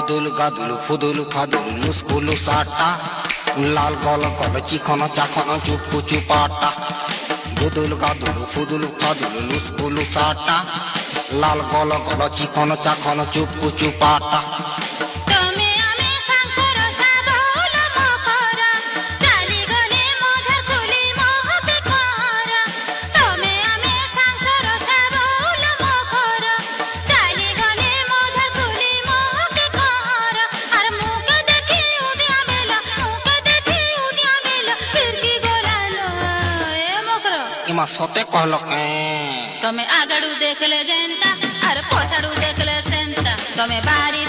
গুদুল গাদুল ফুদুল ফাদুল লুস্কুলু সাটা লাল গল গল চিকন চাকন চুপু চুপাটা গুদুল গাদুল ফুদুল ফাদুল লুস্কুলু সাটা লাল গল গল চিকন চাকন চুপু চুপাটা इमा सोते कहलो तमे आगड़ू देखले जेंता अरे पछाड़ू देखले सेंता तमे बारी